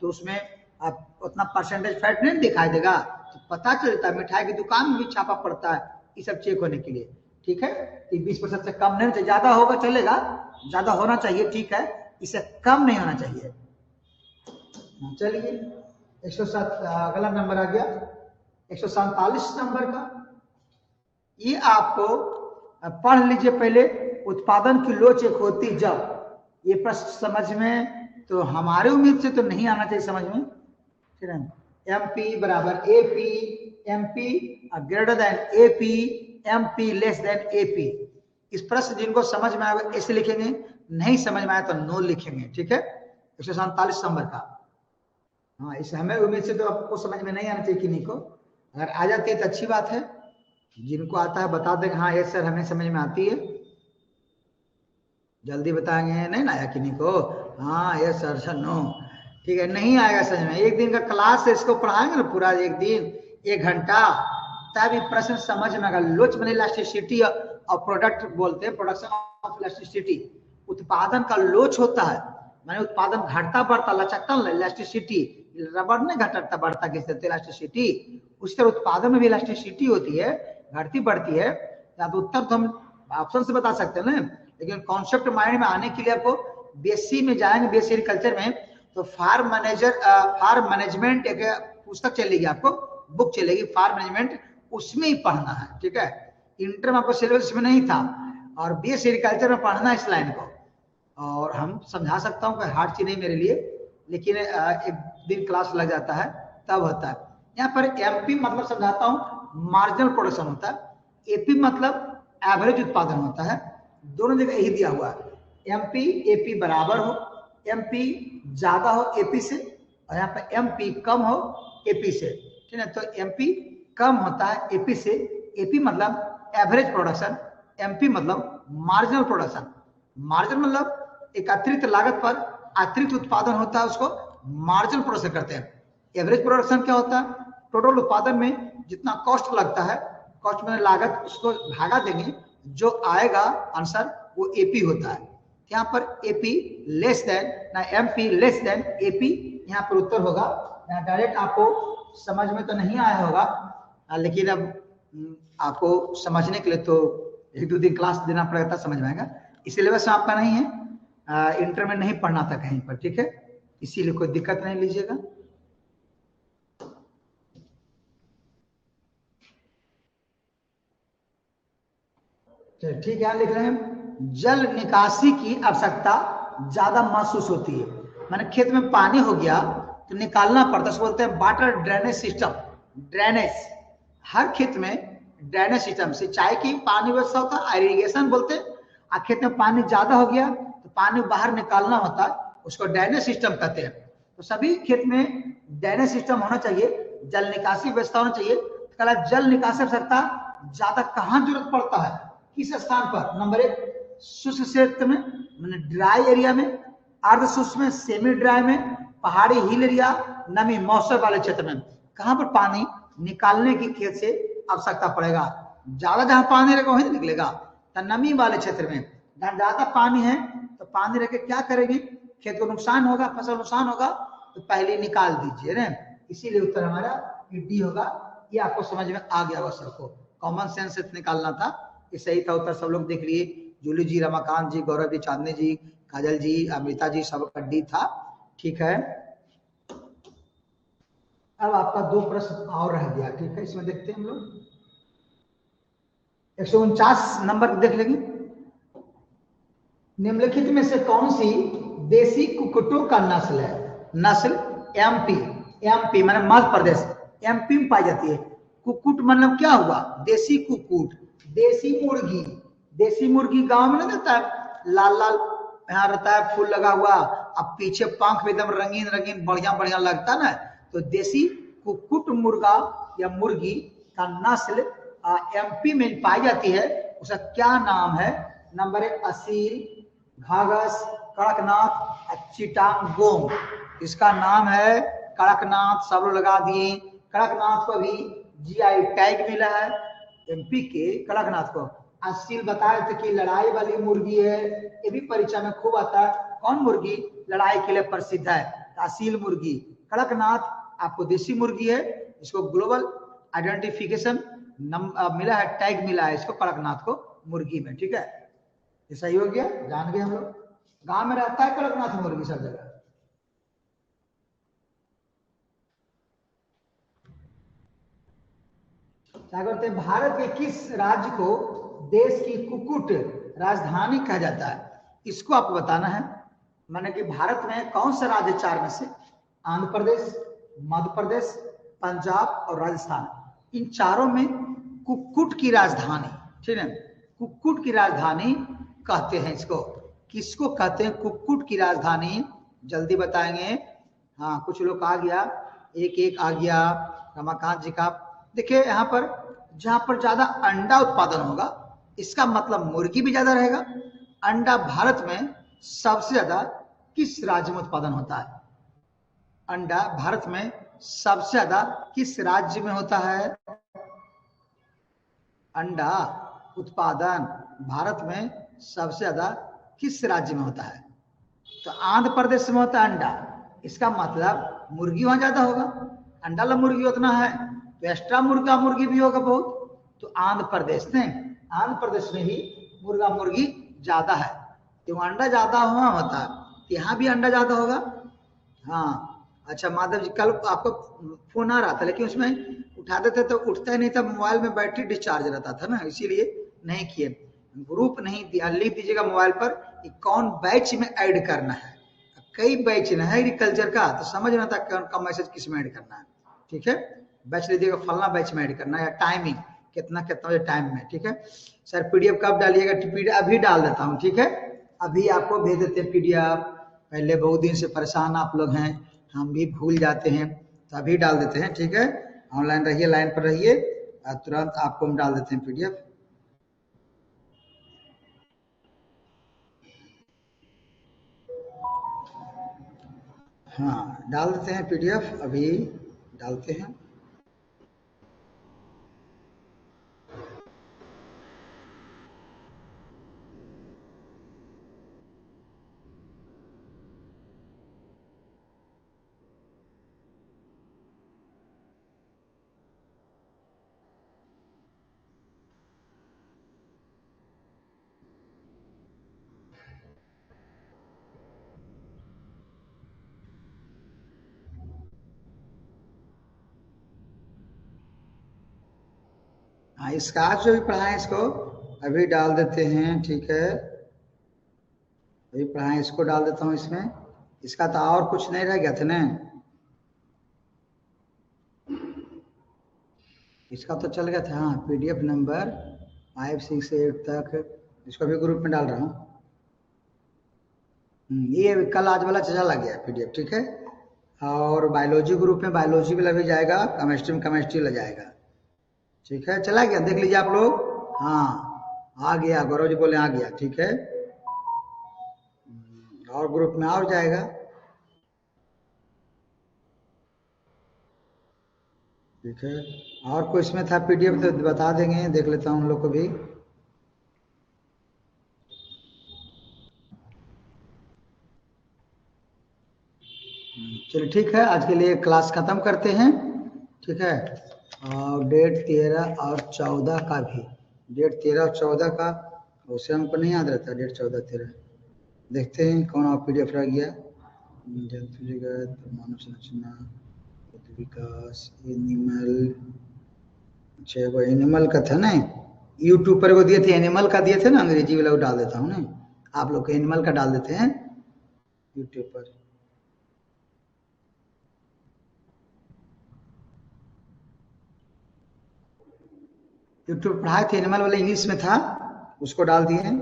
तो उसमें उतना परसेंटेज फैट नहीं दिखाई देगा, तो पता चलता है। मिठाई की दुकान में भी छापा पड़ता है ये सब चेक होने के लिए, ठीक है। 20% से कम नहीं, ज्यादा होगा चलेगा, ज्यादा होना चाहिए, ठीक है, इससे कम नहीं होना चाहिए। चलिए 107 अगला नंबर आ गया 147 नंबर का, ये आपको पढ़ लीजिए पहले। उत्पादन की लोच एक होती जब, ये प्रश्न समझ में तो हमारे उम्मीद से तो नहीं आना चाहिए समझ में, ठीक है। MP बराबर AP, MP greater than AP, MP less than AP। इस प्रश्न जिनको समझ में आएगा ऐसे लिखेंगे, नहीं समझ में आया तो नो लिखेंगे, ठीक है। 147 नंबर का। हाँ इस हमें उम्मीद से तो आपको समझ में नहीं आना चाहिए किन्हीं को, अगर आ जाती है तो अच्छी बात है, जिनको आता है बता दें हाँ ये सर हमें समझ में आती है, जल्दी बताएंगे। नहीं ना आया किन्हीं को? हाँ ये सर सर नो, ठीक है, नहीं आएगा समझ में। एक दिन का क्लास है, इसको पढ़ाएंगे ना पूरा एक दिन 1 घंटा, तब प्रश्न समझ में आएगा। लोच में इलास्टिसिटी और प्रोडक्ट बोलते हैं प्रोडक्शन ऑफ इलास्टिसिटी। उत्पादन का लोच होता है, माने उत्पादन घटता बढ़ता, लचकता, इलास्टिसिटी, रबड़ नहीं घटता बढ़ता किससे, इलास्टिसिटी। उस तरह उत्पादन में भी इलास्टिसिटी होती है, घटती बढ़ती है। या तो उत्तर तो हम ऑप्शन से बता सकते हैं ना, लेकिन कॉन्सेप्ट माइंड में आने के लिए आपको बीएससी में जाएंगे, बीएससी एग्रीकल्चर में, तो फार्म मैनेजमेंट एक पुस्तक चलेगी, आपको बुक चलेगी फार्म मैनेजमेंट, उसमें ही पढ़ना है, ठीक है। इंटर में आपको सिलेबस में नहीं था, और बीएससी एग्रीकल्चर में पढ़ना है इस लाइन को। और हम समझा सकता हूँ कि हार्ड चीज नहीं मेरे लिए, लेकिन एक दिन क्लास लग जाता है तब होता है। यहाँ पर एमपी मतलब समझाता हूँ, मार्जिनल प्रोडक्शन होता है। एपी मतलब एवरेज उत्पादन होता है। दोनों जगह यही दिया हुआ है, एमपी एपी बराबर हो, एमपी ज्यादा हो एपी से, और यहाँ पर एमपी कम हो एपी से, ठीक है। तो एमपी कम होता है एपी से। एपी मतलब एवरेज प्रोडक्शन, एमपी मतलब मार्जिनल प्रोडक्शन। मार्जिन मतलब एक अतिरिक्त लागत पर अतिरिक्त उत्पादन होता है, उसको मार्जिनल प्रोडक्शन करते हैं। एवरेज प्रोडक्शन क्या होता है, टोटल उत्पादन में जितना कॉस्ट लगता है, कॉस्ट में लागत, उसको भागा देंगे, जो आएगा आंसर वो एपी होता है। यहाँ पर एपी लेस देन ना एमपी लेस देन एपी, यहाँ पर उत्तर होगा। डायरेक्ट आपको समझ में तो नहीं आया होगा, लेकिन अब आपको समझने के लिए तो एक दो दिन क्लास देना पड़ेगा, समझ में आएगा। सिलेबस आपका नहीं है, इंटर में नहीं पढ़ना था कहीं पर, ठीक है, इसीलिए कोई दिक्कत नहीं लीजिएगा। ठीक है, लिख रहे हैं जल निकासी की आवश्यकता ज्यादा महसूस होती है। माने खेत में पानी हो गया तो निकालना पड़ता है, बोलते हैं वाटर ड्रेनेज सिस्टम। ड्रेनेज हर खेत में ड्रेनेज सिस्टम, सिंचाई की पानी व्यवस्था होता है, इरिगेशन बोलते हैं। खेत में पानी ज्यादा हो गया तो पानी बाहर निकालना होता है, उसको ड्रेनेज सिस्टम कहते हैं। तो सभी खेत में ड्रेनेज सिस्टम होना चाहिए, जल निकासी व्यवस्था होना चाहिए। तो जल निकासी आवश्यकता ज्यादा कहाँ जरूरत पड़ता है, किस स्थान पर? नंबर एक, शुष्क क्षेत्र में, मैंने ड्राई एरिया में, अर्ध शुष्क में, सेमी ड्राई में, पहाड़ी हिल एरिया, नमी मौसम वाले क्षेत्र में। कहां पर पानी निकालने की खेत से आवश्यकता पड़ेगा? ज्यादा जहां पानी रहेगा वहीं निकलेगा। तो नमी वाले क्षेत्र में जहां ज्यादा पानी है तो पानी रह के क्या करेंगे, खेत को नुकसान होगा, फसल नुकसान होगा, तो पहले निकाल दीजिए ना। इसीलिए उत्तर हमारा डी होगा। ये आपको समझ में आ गया होगा सबको, कॉमन सेंस से निकालना था, ये सही था उत्तर। सब लोग देख लिए, जूली जी, रमाकांत जी, गौरव जी, चांदनी जी, काजल जी, अमृता जी, सबका डी था, ठीक है। अब आपका दो प्रश्न और रह गया, ठीक है, इसमें देखते हैं हम लोग। 149 नंबर देख लेंगे। निम्नलिखित में से कौन सी देसी कुक्कुटों का नस्ल है? नस्ल एमपी, एमपी माने मध्य प्रदेश, एमपी में पाई जाती है। कुक्कुट मतलब क्या हुआ? देसी कुक्कुट, देसी मुर्गी। देसी मुर्गी गांव में नहीं रहता है, लाल लाल यहाँ रहता है, फूल लगा हुआ, अब पीछे पंख भी एकदम रंगीन रंगीन बढ़िया बढ़िया लगता है ना। तो देसी कुक्कुट मुर्गा या मुर्गी का नस्ल एमपी में पाई जाती है, उसका क्या नाम है? नंबर एक, असील, घाघस, कड़कनाथ, चिटागोंग। इसका नाम है कड़कनाथ, सब लोग लगा दिए। कड़कनाथ को भी जीआई टैग मिला है, एमपी के कड़कनाथ को। असील बताए थे कि लड़ाई वाली मुर्गी है, ये भी परीक्षा में खूब आता है, कौन मुर्गी लड़ाई के लिए प्रसिद्ध है? असील मुर्गी। कड़कनाथ आपको देसी मुर्गी है, इसको ग्लोबल आइडेंटिफिकेशन मिला है, टैग मिला है इसको, कड़कनाथ को मुर्गी में, ठीक है। ये सही हो गया, जान गए हम लोग। गांव में रहता है कड़कनाथ मुर्गी सब जगह। क्या करते हैं, भारत के किस राज्य को देश की कुक्कुट राजधानी कहा जाता है? इसको आपको बताना है। माने कि भारत में कौन सा राज्य चार में से? आंध्र प्रदेश, मध्य प्रदेश, पंजाब और राजस्थान। इन चारों में कुक्कुट की राजधानी, ठीक है, कुक्कुट की राजधानी कहते हैं इसको। किसको कहते हैं कुक्कुट की राजधानी? जल्दी बताएंगे। हाँ, कुछ लोग आ गया, एक एक आ गया। रमाकांत जी का देखिए, यहाँ पर जहां पर ज्यादा अंडा उत्पादन होगा, इसका मतलब मुर्गी भी ज्यादा रहेगा। अंडा भारत में सबसे ज्यादा किस राज्य में उत्पादन होता है? अंडा भारत में सबसे ज्यादा किस राज्य में होता है? अंडा उत्पादन भारत में सबसे ज्यादा किस राज्य में होता है? तो आंध्र प्रदेश में होता है अंडा। इसका मतलब मुर्गी वहां ज्यादा होगा, अंडा ला मुर्गी उतना है तो एक्स्ट्रा मुर्गा मुर्गी भी होगा बहुत। तो आंध्र प्रदेश में ही मुर्गा मुर्गी ज्यादा है, तो अंडा ज्यादा हुआ होता है, तो यहाँ भी अंडा ज्यादा होगा। हाँ अच्छा माधव जी, कल आपको फोन आ रहा था लेकिन उसमें उठाते थे तो उठता ही नहीं था, मोबाइल में बैटरी डिस्चार्ज रहता था ना, इसीलिए नहीं किए। ग्रुप नहीं दिया, लिख दीजिएगा मोबाइल पर कि कौन बैच में ऐड करना है। कई बैच ना है एग्रीकल्चर का, तो समझ ना था कौन का मैसेज किस में ऐड करना है। ठीक है, बैच लीजिएगा, फलना बैच में ऐड करना है, या टाइमिंग कितना कितना बजे टाइम में। ठीक है सर, पीडीएफ कब डालिएगा? पीडीएफ अभी डाल देता हूँ। ठीक है, अभी आपको भेज देते हैं पीडीएफ। पहले बहुत दिन से परेशान आप लोग हैं, हम भी भूल जाते हैं, तो अभी डाल देते हैं। ठीक है, ऑनलाइन रहिए, लाइन पर रहिए, तुरंत आपको हम डाल देते हैं पीडीएफ। हाँ डाल देते हैं पीडीएफ, अभी डालते हैं। हाँ इसका आज जो भी पढ़ाएं इसको अभी डाल देते हैं। ठीक है, अभी पढ़ाएं इसको डाल देता हूँ इसमें। इसका तो और कुछ नहीं रह गया था ना, इसका तो चल गया था। हाँ पीडीएफ नंबर 568 तक, इसको भी ग्रुप में डाल रहा हूँ। ये कल आज वाला चला लग गया पीडीएफ। ठीक है, और बायोलॉजी ग्रुप में बायोलॉजी भी लग जाएगा, केमिस्ट्री में केमिस्ट्री लग जाएगा। ठीक है, चला गया, देख लीजिए आप लोग। हाँ आ गया, गौरव जी बोले आ गया। ठीक है, और ग्रुप में और जाएगा। ठीक है, और कोई इसमें था पीडीएफ तो बता देंगे, देख लेता हूँ उन लोग को भी। चलिए ठीक है, आज के लिए क्लास खत्म करते हैं। ठीक है, और डेट 13 और 14 का भी, डेट 13 और 14 का उसे हमको नहीं याद रहता, डेट 14 13 देखते हैं कौन और पीडीएफ रह गया। जंतु जगत, मानव संरचना, विकास, एनिमल। अच्छा वो एनिमल का था ना, यूट्यूब पर वो दिए थे, एनिमल का दिए थे ना, अंग्रेजी वाला वो डाल देता हूँ ना, आप लोग को एनिमल का डाल देते हैं यूट्यूब पर। यूट्यूब पढ़ाए थे, एनिमल वाला इंग्लिश में था, उसको डाल दिए हैं।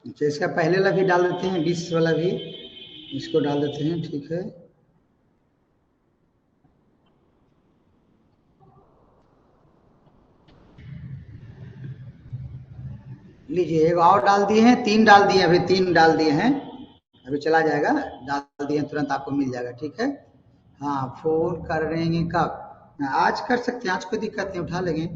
अच्छा इसका पहले वाला भी डाल देते हैं, 20 वाला भी इसको डाल देते हैं। ठीक है, लीजिए एक और डाल दिए हैं, 3 डाल दिए, अभी 3 डाल दिए हैं, अभी चला जाएगा, डाल दिए तुरंत आपको मिल जाएगा। ठीक है, हाँ फोन करेंगे कब? आज कर सकते हैं, आज कोई दिक्कत नहीं, उठा लेंगे।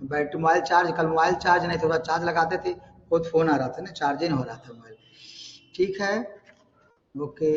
बैटरी मोबाइल चार्ज, कल मोबाइल चार्ज नहीं, थोड़ा चार्ज लगाते थे, खुद फोन आ रहा था ना, चार्ज ही नहीं हो रहा था मोबाइल। ठीक है, ओके।